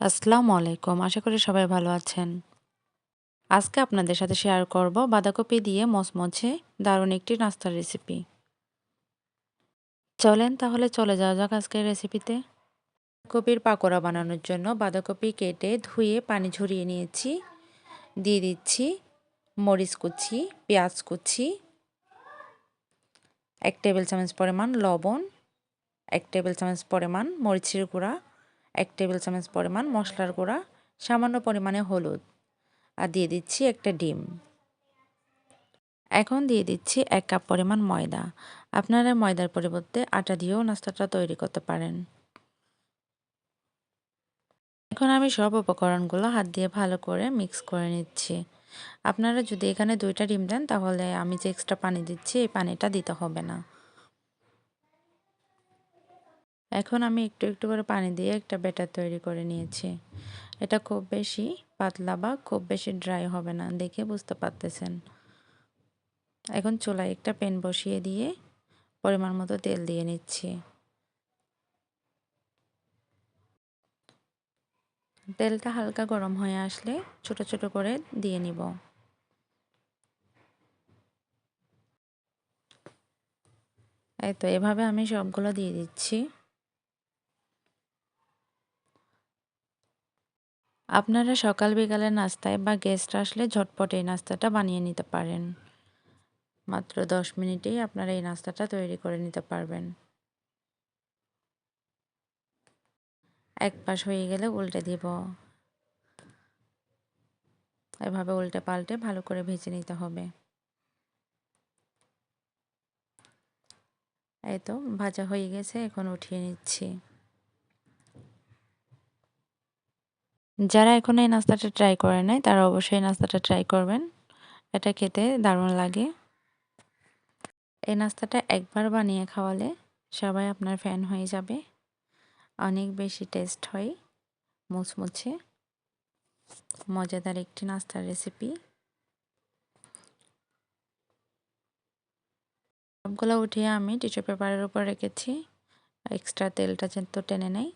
আসসালামু আলাইকুম। আশা করি সবাই ভালো আছেন। আজকে আপনাদের সাথে শেয়ার করব বাঁধাকপি দিয়ে মচমচে দারুণ একটি নাস্তার রেসিপি। চলেন তাহলে চলে যাওয়া যাক আজকের রেসিপিতে। কপির পাকোড়া বানানোর জন্য বাঁধাকপি কেটে ধুয়ে পানি ঝরিয়ে নিয়েছি। দিয়ে দিচ্ছি মরিচ কুচি, পেঁয়াজ কুচি, 1 টেবিল চামচ পরিমাণ লবণ, 1 টেবিল চামচ পরিমাণ মরিচের গুঁড়া, 1 টেবিল চামচ পরিমাণ মশলার গুঁড়া, সামান্য পরিমাণে হলুদ আর দিয়ে দিচ্ছি একটা ডিম। এখন দিয়ে দিচ্ছি 1 কাপ পরিমাণ ময়দা। আপনারা ময়দার পরিবর্তে আটা দিয়েও নাস্তাটা তৈরি করতে পারেন। এখন আমি সব উপকরণগুলো হাত দিয়ে ভালো করে মিক্স করে নিচ্ছি। আপনারা যদি এখানে 2টা ডিম দেন তাহলে আমি যে এক্সট্রা পানি দিচ্ছি এই পানিটা দিতে হবে না। এখন আমি একটু একটু করে পানি দিয়ে একটা ব্যাটার তৈরি করে নিয়েছি। এটা খুব বেশি পাতলা বা খুব বেশি ড্রাই হবে না, দেখে বুঝতে পারতেছেন। এখন চুলায় একটা প্যান বসিয়ে দিয়ে পরিমাণ মতো তেল দিয়ে নিচ্ছি। তেলটা হালকা গরম হয়ে আসলে ছোট ছোট করে দিয়ে নিব। এই তো এভাবে আমি সবগুলো দিয়ে দিচ্ছি। আপনারা সকাল বিকালের নাস্তায় বা গেস্ট আসলে ঝটপট এই নাস্তাটা বানিয়ে নিতে পারেন। মাত্র 10 মিনিটেই আপনারা এই নাস্তাটা তৈরি করে নিতে পারবেন। এক পাশ হয়ে গেলে উল্টে দিব। এভাবে উল্টে পাল্টে ভালো করে ভেজে নিতে হবে। এই তো ভাজা হয়ে গেছে, এখন উঠিয়ে নিচ্ছি। যারা এখন এই নাস্তাটা ট্রাই করে নাই তারা অবশ্যই নাস্তাটা ট্রাই করবেন। এটা খেতে দারুণ লাগে। এই নাস্তাটা একবার বানিয়ে খাওয়ালে সবাই আপনার ফ্যান হয়ে যাবে। অনেক বেশি টেস্ট হয়, মুচমুচে মজাদার একটি নাস্তার রেসিপি। সবগুলো উঠিয়ে আমি টিস্যু পেপারের উপর রেখেছি, এক্সট্রা তেলটা যেন টেনে নেই।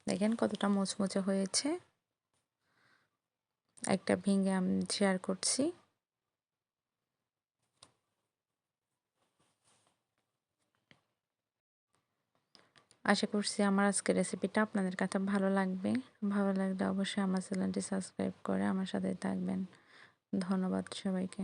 দেখেন কতটা মুচমুচে হয়েছে। একটা ভেঙে আমি শেয়ার করছি। আশা করছি আমার আজকের রেসিপিটা আপনাদের কাছে ভালো লাগবে। ভালো লাগলে অবশ্যই আমার চ্যানেলটি সাবস্ক্রাইব করে আমার সাথে থাকবেন। ধন্যবাদ সবাইকে।